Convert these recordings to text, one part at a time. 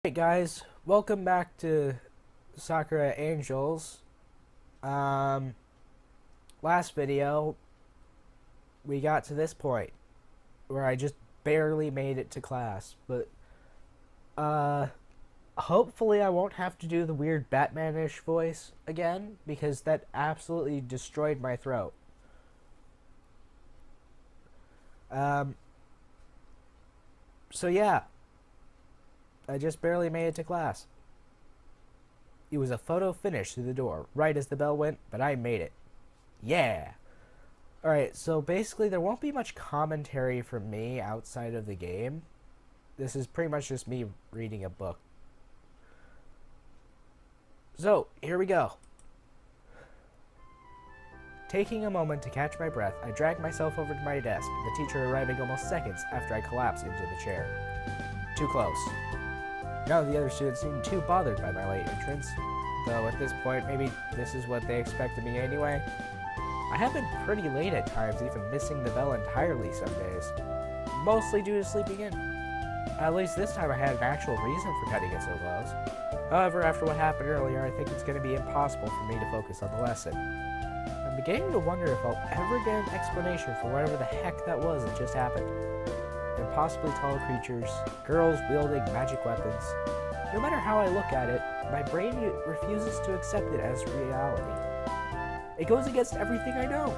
Hey guys, welcome back to Sakura Angels. Last video, we got to this point where I just barely made it to class, but hopefully I won't have to do the weird Batman-ish voice again, because that absolutely destroyed my throat. So yeah. I just barely made it to class. It was a photo finish through the door, right as the bell went, but I made it. Yeah! Alright, so basically there won't be much commentary from me outside of the game. This is pretty much just me reading a book. So, here we go. Taking a moment to catch my breath, I dragged myself over to my desk, the teacher arriving almost seconds after I collapsed into the chair. Too close. None of the other students seemed too bothered by my late entrance, though at this point maybe this is what they expected me anyway. I have been pretty late at times, even missing the bell entirely some days, mostly due to sleeping in. At least this time I had an actual reason for cutting it so close. However, after what happened earlier, I think it's going to be impossible for me to focus on the lesson. I'm beginning to wonder if I'll ever get an explanation for whatever the heck that was that just happened. Impossibly tall creatures, girls wielding magic weapons. No matter how I look at it, my brain refuses to accept it as reality. It goes against everything I know.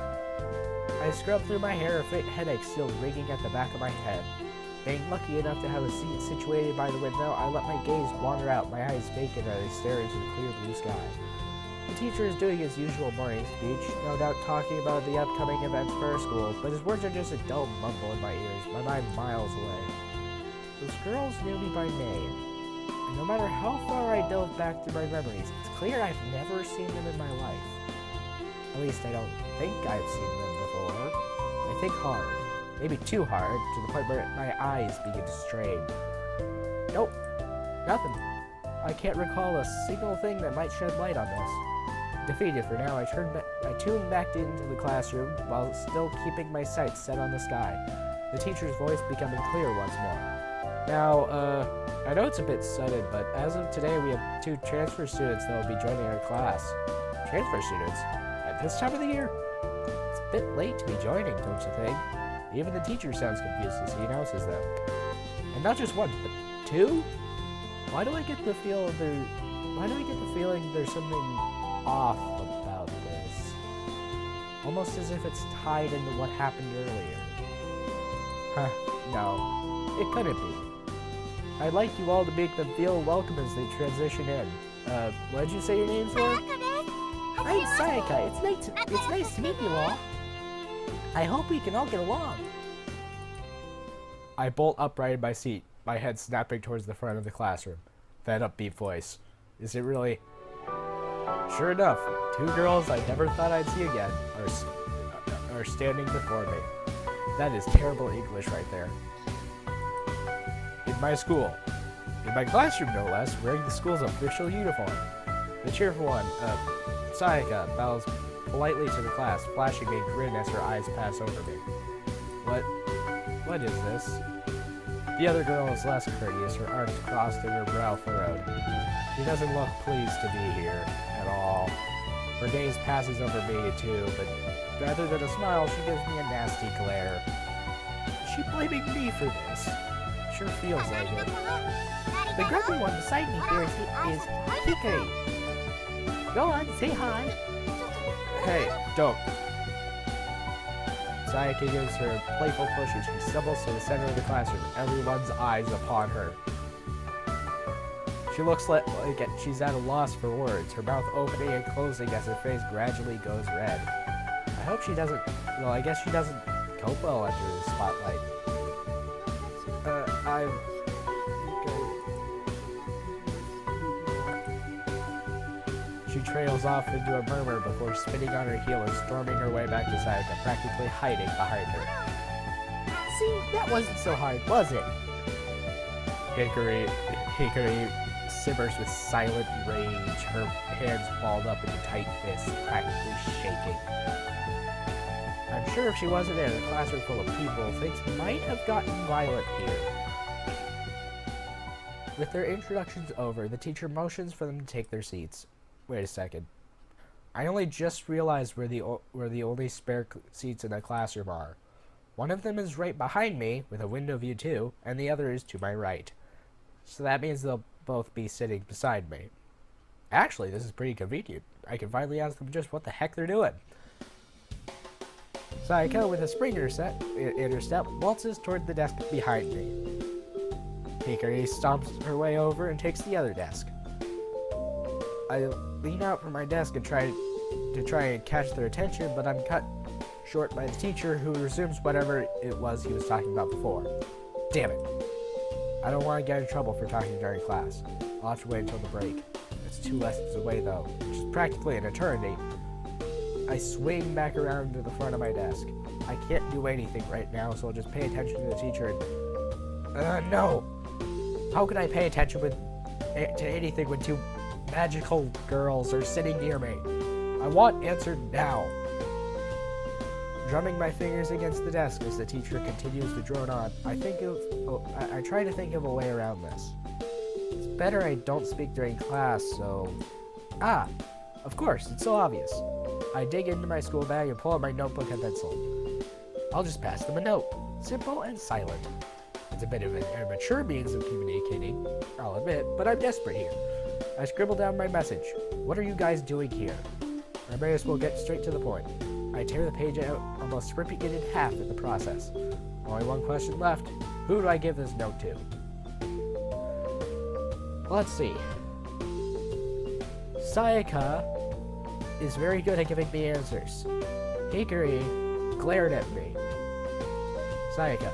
I scrub through my hair, a faint headache still ringing at the back of my head. Being lucky enough to have a seat situated by the window, I let my gaze wander out, my eyes vacant as I stare into the clear blue sky. The teacher is doing his usual morning speech, no doubt talking about the upcoming events for our school, but his words are just a dull mumble in my ears, my mind miles away. Those girls knew me by name, and no matter how far I delve back through my memories, it's clear I've never seen them in my life. At least I don't think I've seen them before. I think hard, maybe too hard, to the point where my eyes begin to strain. Nope, nothing. I can't recall a single thing that might shed light on this. Defeated for now, I tuned back into the classroom while still keeping my sights set on the sky, the teacher's voice becoming clear once more. Now, I know it's a bit sudden, but as of today, we have 2 transfer students that will be joining our class. Transfer students? At this time of the year? It's a bit late to be joining, don't you think? Even the teacher sounds confused as he announces them. And not just 1, but 2? Why do I get the feeling there's something off about this? Almost as if it's tied into what happened earlier. Huh, no, it couldn't be. I'd like you all to make them feel welcome as they transition in. What did you say your names were? I'm Sayaka. It's nice to meet you all. I hope we can all get along. I bolt upright in my seat, my head snapping towards the front of the classroom. That upbeat voice. Is it really? Sure enough, 2 girls I never thought I'd see again are standing before me. That is terrible English right there. In my school. In my classroom, no less, wearing the school's official uniform. The cheerful one, Sayaka, bows politely to the class, flashing a grin as her eyes pass over me. What is this? The other girl is less courteous, her arms crossed and her brow furrowed. She doesn't look pleased to be here at all. Her gaze passes over me too, but rather than a smile, she gives me a nasty glare. Is she blaming me for this? Sure feels like it. The grumpy one beside me here is Hikari. Go on, say hi. Hey, don't. Sayaka gives her a playful push as she stumbles to the center of the classroom, everyone's eyes upon her. She looks like she's at a loss for words, her mouth opening and closing as her face gradually goes red. I hope she doesn't, well, I guess she doesn't cope well under the spotlight. She trails off into a murmur before spinning on her heel and storming her way back to Sayaka, practically hiding behind her. See, that wasn't so hard, was it? Hikari simmers with silent rage, her hands balled up into tight fists, practically shaking. I'm sure if she wasn't in a classroom full of people, things might have gotten violent here. With their introductions over, the teacher motions for them to take their seats. Wait a second. I only just realized where the only spare seats in the classroom are. One of them is right behind me, with a window view too, and the other is to my right. So that means they'll both be sitting beside me. Actually, this is pretty convenient. I can finally ask them just what the heck they're doing. Sayaka, with a spring in her step, waltzes toward the desk behind me. Hikari stomps her way over and takes the other desk. I lean out from my desk and try and catch their attention, but I'm cut short by the teacher, who resumes whatever it was he was talking about before. Damn it. I don't want to get in trouble for talking during class. I'll have to wait until the break. It's 2 lessons away, though, which is practically an eternity. I swing back around to the front of my desk. I can't do anything right now, so I'll just pay attention to the teacher and... no! How can I pay attention to anything when 2 magical girls are sitting near me? I want answered now. Drumming my fingers against the desk as the teacher continues to drone on, I try to think of a way around this. It's better I don't speak during class, so... Ah! Of course, it's so obvious. I dig into my school bag and pull out my notebook and pencil. I'll just pass them a note. Simple and silent. It's a bit of an immature means of communicating, I'll admit, but I'm desperate here. I scribble down my message. What are you guys doing here? I may as well get straight to the point. I tear the page out, almost ripping it in half in the process. Only one question left. Who do I give this note to? Let's see. Sayaka is very good at giving me answers. Hikari glared at me. Sayaka.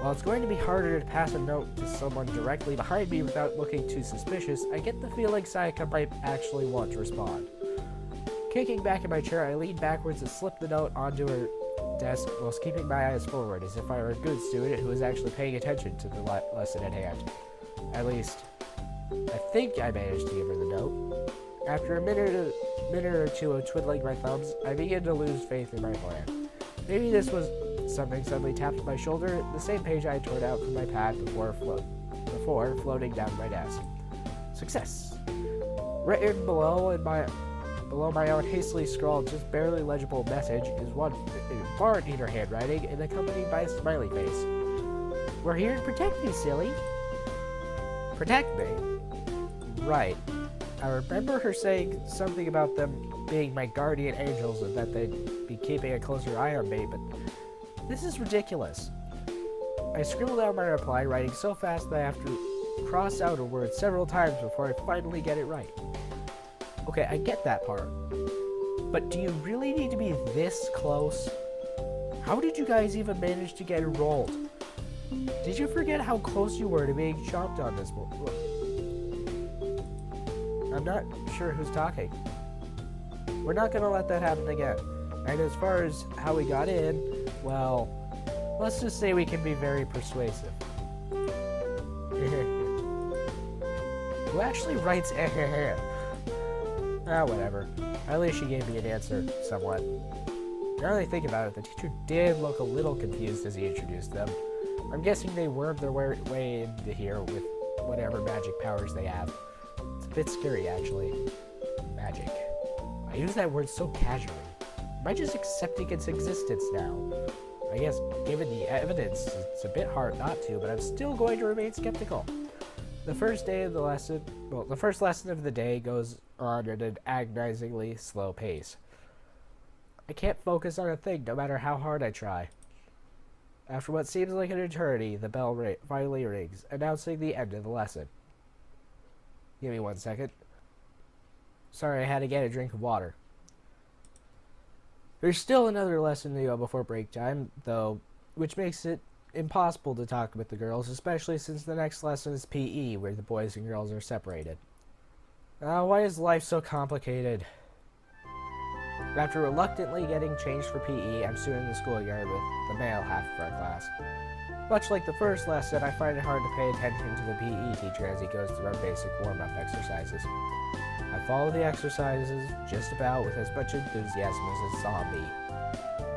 While it's going to be harder to pass a note to someone directly behind me without looking too suspicious, I get the feeling Sayaka might actually want to respond. Kicking back in my chair, I lean backwards and slip the note onto her desk whilst keeping my eyes forward as if I were a good student who was actually paying attention to the lesson at hand. At least, I think I managed to give her the note. After a minute or two of twiddling my thumbs, I begin to lose faith in my plan. Maybe this was something suddenly tapped my shoulder, the same page I tore out from my pad before floating down my desk. Success! Written below my own hastily scrawled, just barely legible message is one in far neater handwriting and accompanied by a smiley face. We're here to protect you, silly. Protect me? Right. I remember her saying something about them being my guardian angels and that they'd be keeping a closer eye on me, but this is ridiculous. I scribbled out my reply, writing so fast that I have to cross out a word several times before I finally get it right. Okay, I get that part. But do you really need to be this close? How did you guys even manage to get enrolled? Did you forget how close you were to being chomped on this one? I'm not sure who's talking. We're not gonna let that happen again. And as far as how we got in, well, let's just say we can be very persuasive. Who actually writes Ah, whatever. At least she gave me an answer, somewhat. Now that I think about it, the teacher did look a little confused as he introduced them. I'm guessing they wormed their way into here with whatever magic powers they have. It's a bit scary, actually. Magic. I use that word so casually. Am I just accepting its existence now? I guess, given the evidence, it's a bit hard not to, but I'm still going to remain skeptical. The first lesson of the day goes on at an agonizingly slow pace. I can't focus on a thing no matter how hard I try. After what seems like an eternity, the bell finally rings, announcing the end of the lesson. Give me 1 second. Sorry, I had to get a drink of water. There's still another lesson to go before break time, though, which makes it impossible to talk with the girls, especially since the next lesson is PE, where the boys and girls are separated. Why is life so complicated? After reluctantly getting changed for PE, I'm soon in the schoolyard with the male half of our class. Much like the first lesson, I find it hard to pay attention to the PE teacher as he goes through our basic warm-up exercises. I follow the exercises just about with as much enthusiasm as a zombie.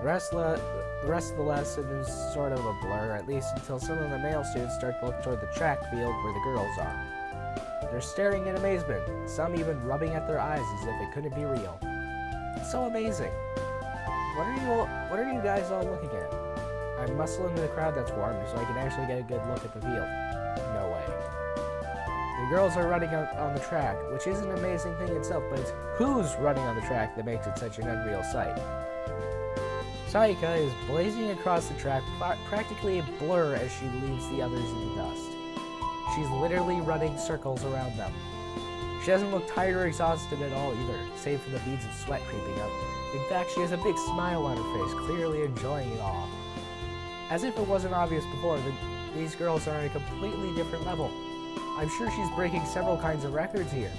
The rest of the lesson is sort of a blur, at least until some of the male students start to look toward the track field where the girls are. They're staring in amazement, some even rubbing at their eyes as if it couldn't be real. It's so amazing. What are you guys all looking at? I muscle into the crowd that's warm so I can actually get a good look at the field. No way. The girls are running on the track, which is an amazing thing itself, but it's who's running on the track that makes it such an unreal sight. Sayaka is blazing across the track, practically a blur as she leaves the others in the dust. She's literally running circles around them. She doesn't look tired or exhausted at all either, save for the beads of sweat creeping up. In fact, she has a big smile on her face, clearly enjoying it all. As if it wasn't obvious before, these girls are on a completely different level. I'm sure she's breaking several kinds of records here.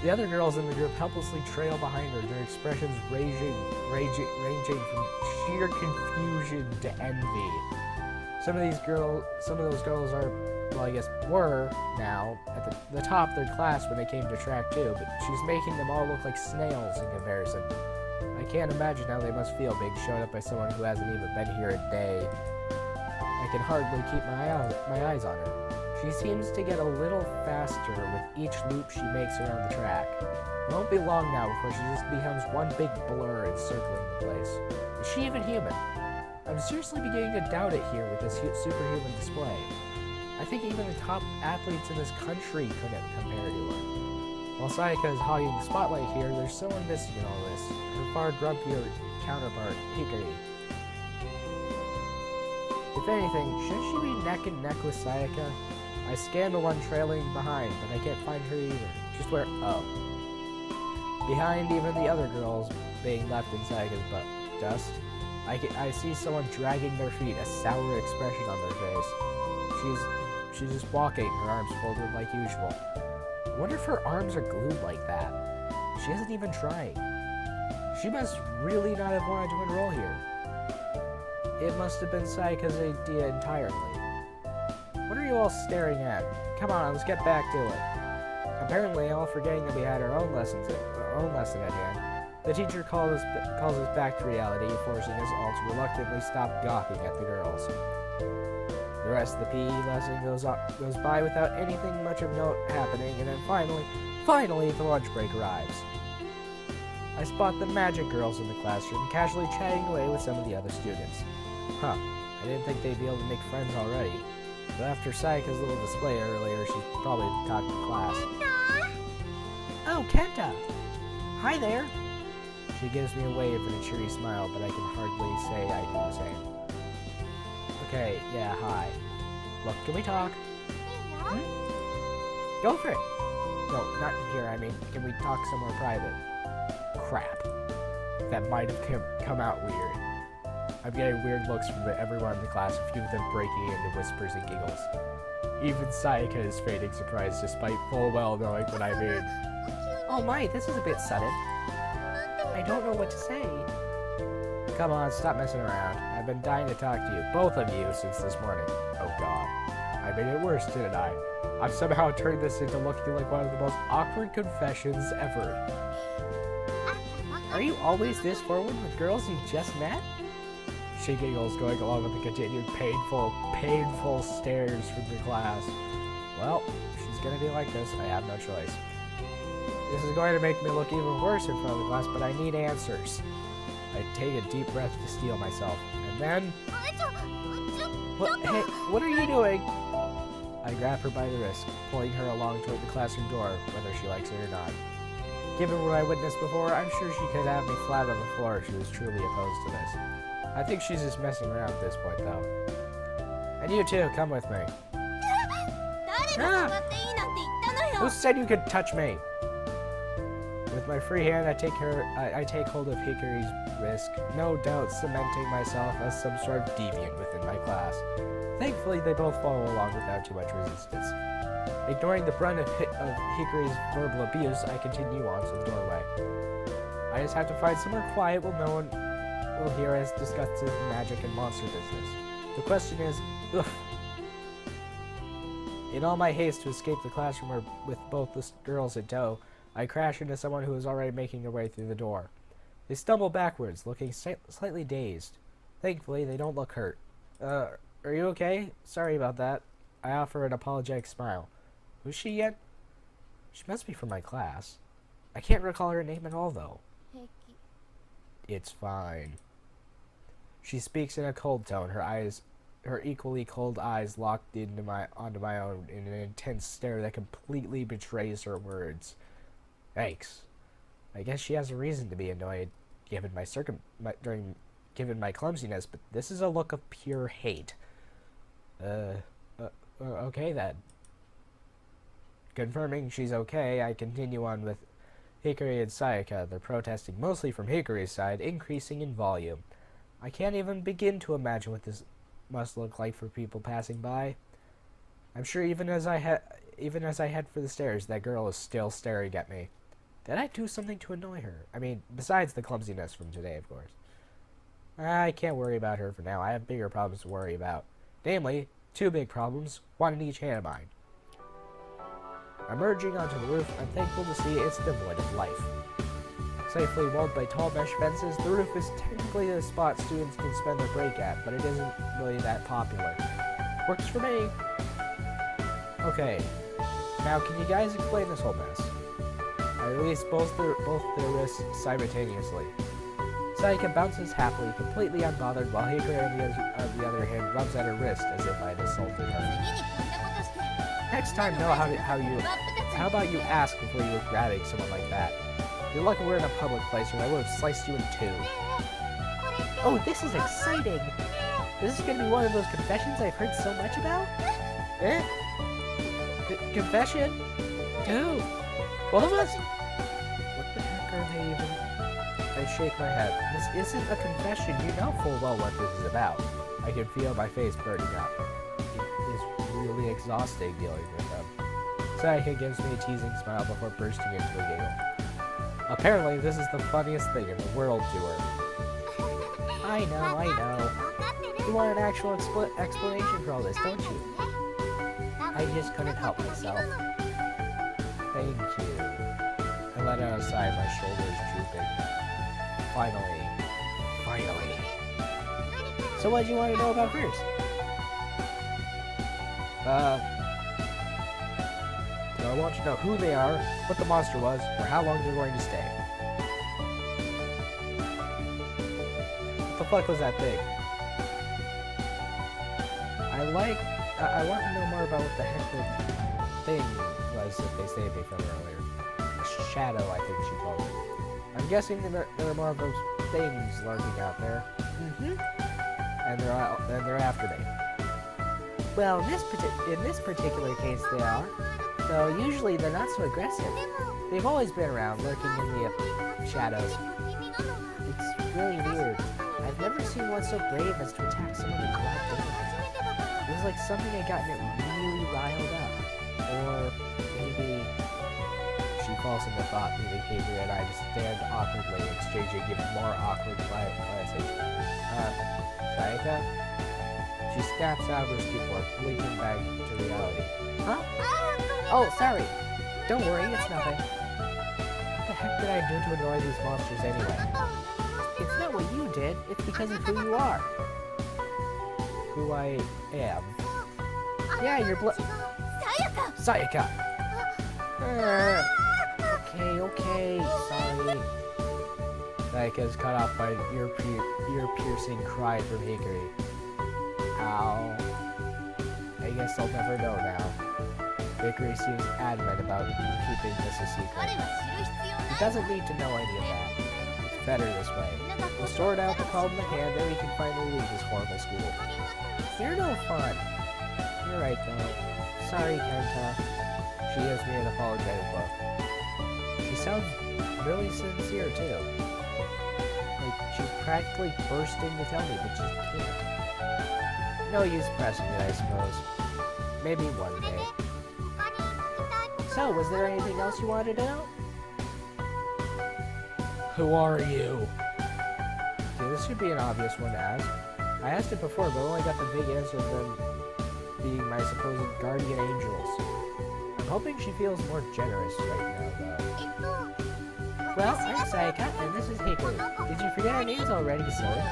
The other girls in the group helplessly trail behind her, their expressions ranging from sheer confusion to envy. Some of those girls are, well, I guess were now at the top of their class when they came to track too, but she's making them all look like snails in comparison. I can't imagine how they must feel being shown up by someone who hasn't even been here a day. I can hardly keep my eyes on her. She seems to get a little faster with each loop she makes around the track. It won't be long now before she just becomes one big blur encircling the place. Is she even human? I'm seriously beginning to doubt it here with this superhuman display. I think even the top athletes in this country couldn't compare to her. While Sayaka is hogging the spotlight here, there's someone missing in all this. Her far grumpier counterpart, Hikari. If anything, shouldn't she be neck and neck with Sayaka? I scan the one trailing behind, but I can't find her either. Just where? Oh. Behind even the other girls being left in Sayaka's dust, I see someone dragging their feet, a sour expression on their face. She's just walking, her arms folded like usual. I wonder if her arms are glued like that. She isn't even trying. She must really not have wanted to enroll here. It must have been Sayaka's idea entirely. What are you all staring at? Come on, let's get back to it. Apparently, all forgetting that we had our own lesson at hand, the teacher calls us back to reality, forcing us all to reluctantly stop gawking at the girls. The rest of the PE lesson goes by without anything much of note happening, and then finally, the lunch break arrives. I spot the magic girls in the classroom, casually chatting away with some of the other students. Huh, I didn't think they'd be able to make friends already. But after Sayaka's little display earlier, she's probably talked to class. Oh, Kenta! Hi there! She gives me a wave and a cheery smile, but I can hardly say I do the same. Okay, yeah, hi. Look, can we talk? Go for it! No, not here, I mean, can we talk somewhere private? Crap. That might have come out weird. I'm getting weird looks from everyone in the class, a few of them breaking into whispers and giggles. Even Sayaka is feigning surprise despite full well knowing what I mean. Oh my, this is a bit sudden. I don't know what to say. Come on, stop messing around. I've been dying to talk to you, both of you, since this morning. Oh god. I made it worse, didn't I? I've somehow turned this into looking like one of the most awkward confessions ever. Are you always this forward with girls you just met? She giggles, going along with the continued painful stares from the class. Well, she's gonna be like this. I have no choice. This is going to make me look even worse in front of the class, but I need answers. I take a deep breath to steel myself, and then... Hey, what are you doing? I grab her by the wrist, pulling her along toward the classroom door, whether she likes it or not. Given what I witnessed before, I'm sure she could have me flat on the floor if she was truly opposed to this. I think she's just messing around at this point, though. And you too, come with me. Ah! Who said you could touch me? With my free hand, I take hold of Hikari's wrist, no doubt cementing myself as some sort of deviant within my class. Thankfully, they both follow along without too much resistance. Ignoring the brunt of Hikari's verbal abuse, I continue on to the doorway. I just have to find somewhere quiet where no one will hear us discuss his magic and monster business. The question is, ugh. In all my haste to escape the classroom with both the girls in tow, I crash into someone who is already making their way through the door. They stumble backwards, looking slightly dazed. Thankfully, they don't look hurt. Are you okay? Sorry about that. I offer an apologetic smile. Who's she yet? She must be from my class. I can't recall her name at all, though. It's fine. She speaks in a cold tone, her equally cold eyes locked onto my own in an intense stare that completely betrays her words. Yikes. I guess she has a reason to be annoyed, given my clumsiness, but this is a look of pure hate. Okay then. Confirming she's okay, I continue on with Hikari and Sayaka, the protesting mostly from Hikari's side, increasing in volume. I can't even begin to imagine what this must look like for people passing by. I'm sure even as I head for the stairs, that girl is still staring at me. Did I do something to annoy her? I mean, besides the clumsiness from today, of course. I can't worry about her for now. I have bigger problems to worry about. Namely, 2 big problems, one in each hand of mine. Emerging onto the roof, I'm thankful to see it's devoid of life. Safely walled by tall mesh fences, the roof is technically a spot students can spend their break at, but it isn't really that popular. Works for me. Okay, now can you guys explain this whole mess? I release both their wrists simultaneously. Sayaka bounces happily, completely unbothered, while Hikari on the other hand rubs at her wrist as if I had assaulted her. Next time, know how about you ask before you were grabbing someone like that? You're lucky we're in a public place, or I would have sliced you in 2. Oh, this is exciting! Is this gonna be one of those confessions I've heard so much about? Eh? Confession? Dude! Both of us? What the heck are they even? I shake my head. This isn't a confession. You know full well what this is about. I can feel my face burning up. It is really exhausting dealing with them. Sayaka gives me a teasing smile before bursting into a giggle. Apparently, this is the funniest thing in the world to her. I know. You want an actual explanation for all this, don't you? I just couldn't help myself. Thank you. I let out a sigh, my shoulders drooping. Finally. So what do you want to know about first? I want to know who they are, what the monster was, or how long they're going to stay. What the fuck was that thing? I want to know more about what the heck the thing was that they saved me from earlier. A shadow, I think she called it. I'm guessing there are more of those things lurking out there. And they're after me. Well, in this particular case they are. Though usually they're not so aggressive. They've always been around, lurking in the shadows. It's really weird. I've never seen one so brave as to attack someone in broad daylight. It was like something had gotten it really riled up. Or maybe she falls into thought, leaving Hikari and I to stand awkwardly, exchanging even more awkward glances. Sayaka? She snaps out of her stupor, blinking back to reality. Huh? Oh, sorry. Don't worry, it's nothing. What the heck did I do to annoy these monsters anyway? It's not what you did, it's because of who you are. Who I am. Yeah, you're Sayaka! Okay, sorry. Sayaka's cut off by an ear-piercing cry from Hikari. Ow. I guess I'll never know now. Hikari seems adamant about keeping this a secret. He doesn't need to know any of that. It's better this way. We'll sort out the problem at hand, then we can finally leave this horrible school. You're no fun. You're right, though. Sorry, Kenta. She gives me an apologetic look. She sounds really sincere, too. Like, she's practically bursting to tell me, but just can't. No use pressing it, I suppose. Maybe one day. So, was there anything else you wanted to know? Who are you? See, this should be an obvious one to ask. I asked it before, but only got the big answer of them being my supposed guardian angels. I'm hoping she feels more generous right now, though. Well, I'm Sayaka, and this is Hikari. Did you forget our names already, sir?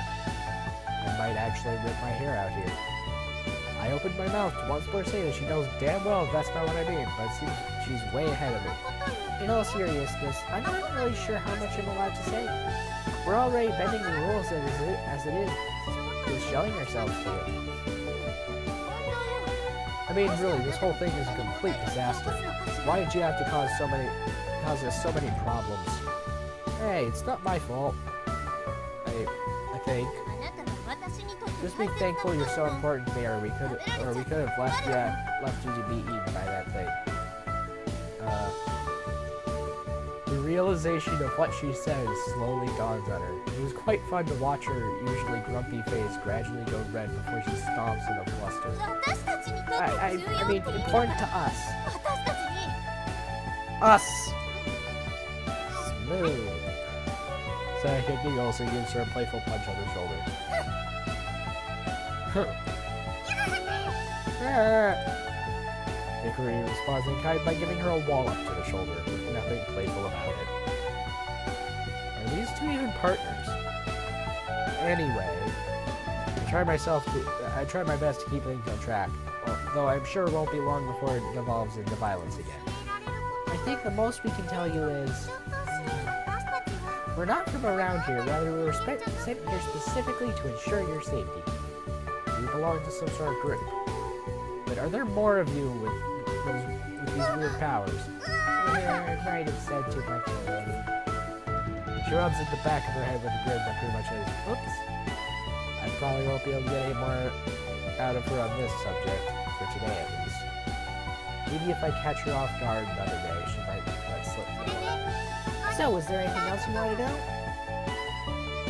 I might actually rip my hair out here. I opened my mouth to once more say that she knows damn well that's not what I mean, but it seems she's way ahead of me. In all seriousness, I'm not really sure how much I'm allowed to say. We're already bending the rules as it is, just showing ourselves to it. I mean, really, this whole thing is a complete disaster. Why did you have to cause us so many problems? Hey, it's not my fault. I think. Just be thankful you're so important to me, or we could have left you to be eaten by that thing. The realization of what she says slowly dawns on her. It was quite fun to watch her usually grumpy face gradually go red before she stomps in a fluster. I mean, important to us. Us! Smooth. Sayaka giggles and gives her a playful punch on her shoulder. Hikari responds in kind by giving her a wallop to the shoulder, with nothing playful about it. Are these two even partners? Anyway, I try my best to keep things on track, though I'm sure it won't be long before it devolves into violence again. I think the most we can tell you is... We're not from around here, rather we were sent here specifically to ensure your safety. You belong to some sort of group. But are there more of you with these weird powers? I might have said too much already. She rubs at the back of her head with a grin that pretty much says, oops. I probably won't be able to get any more out of her on this subject, for today at least. Maybe if I catch her off guard another day, she might let slip more. So, was there anything else you wanted to know?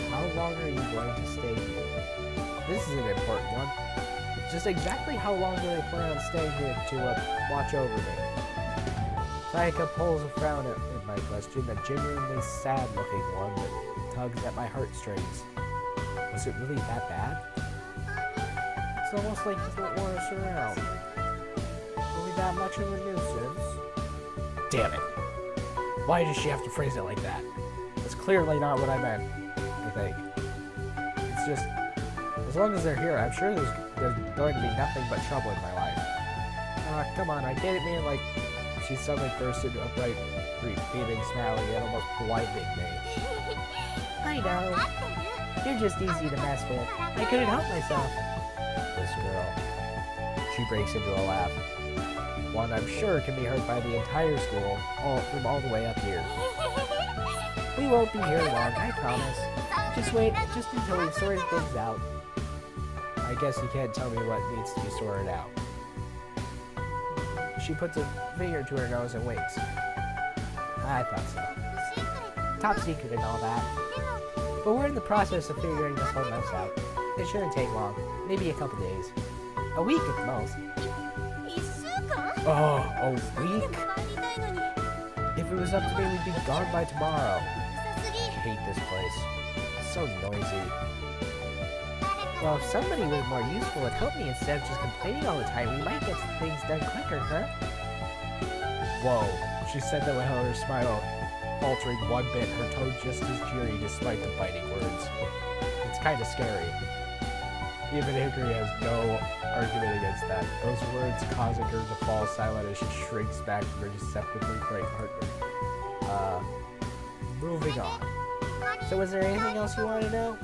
How long are you going to stay here? This is an important one. Just exactly how long do they plan on staying here to watch over me? Sayaka pulls a frown at my question, a genuinely sad-looking one that tugs at my heartstrings. Was it really that bad? It's almost like he doesn't want us around. Are we that much of a nuisance? Damn it. Why does she have to phrase it like that? That's clearly not what I meant, I think. It's just, as long as they're here, I'm sure there's going to be nothing but trouble in my life. Come on, I get it, man, like, she suddenly burst into a bright, beaming smile again, almost blinding me. I know. You're just easy to mess with. I couldn't help myself. This girl. She breaks into a laugh. One I'm sure can be heard by the entire school, from all the way up here. We won't be here long, I promise. Just wait, just until we've sorted things out. I guess you can't tell me what needs to be sorted out. She puts a finger to her nose and winks. I thought so. Top secret and all that. But we're in the process of figuring this whole mess out. It shouldn't take long. Maybe a couple days. A week at the most. Oh, a week? If it was up to me, we'd be gone by tomorrow. I hate this place. It's so noisy. Well, if somebody was more useful would help me instead of just complaining all the time, we might get things done quicker, huh? Whoa. She said that with her smile faltering one bit, her tone just as cheery despite the biting words. It's kind of scary. Even Hikari has no argument against that. Those words causing her to fall silent as she shrinks back from her deceptively bright partner. Moving on. So was there anything else you wanted to know?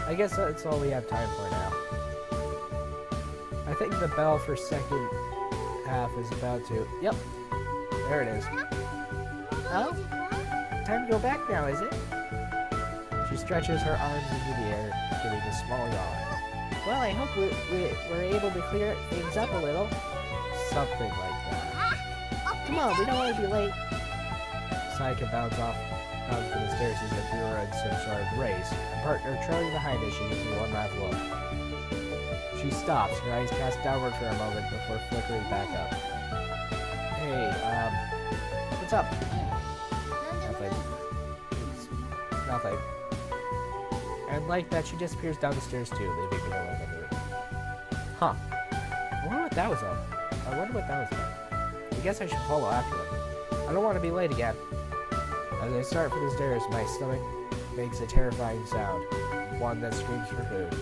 I guess that's all we have time for now. I think the bell for second half is about to... Yep. There it is. Oh? Time to go back now, is it? She stretches her arms into the air, giving a small yawn. Well, I hope we're able to clear things up a little. Something like that. Come on, we don't want to be late. Sayaka bounds from the stairs as if we were in some sort of race, her partner trailing behind as she gives me one last look. She stops, her eyes cast downward for a moment before flickering back up. Hey, what's up? Nothing. It's nothing. And like that, she disappears down the stairs too, leaving me alone in the room. Huh. I wonder what that was about. I guess I should follow after them. I don't want to be late again. As I start for the stairs, my stomach makes a terrifying sound, one that screams for food.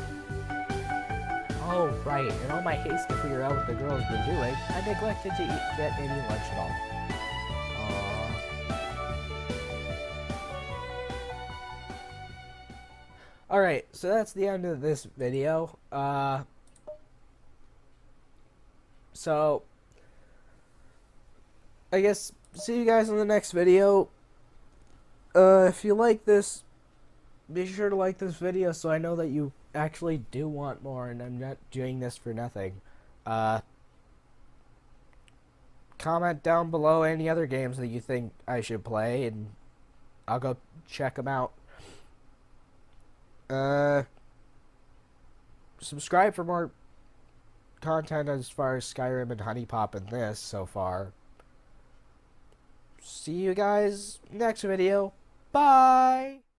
Oh, right. In all my haste to figure out what the girl's been doing, I neglected to get any lunch at all. Alright, so that's the end of this video. So, I guess, see you guys in the next video. If you like this, be sure to like this video so I know that you actually do want more and I'm not doing this for nothing. Comment down below any other games that you think I should play and I'll go check them out. Subscribe for more content as far as Skyrim and Honey Pop and this so far. See you guys next video. Bye!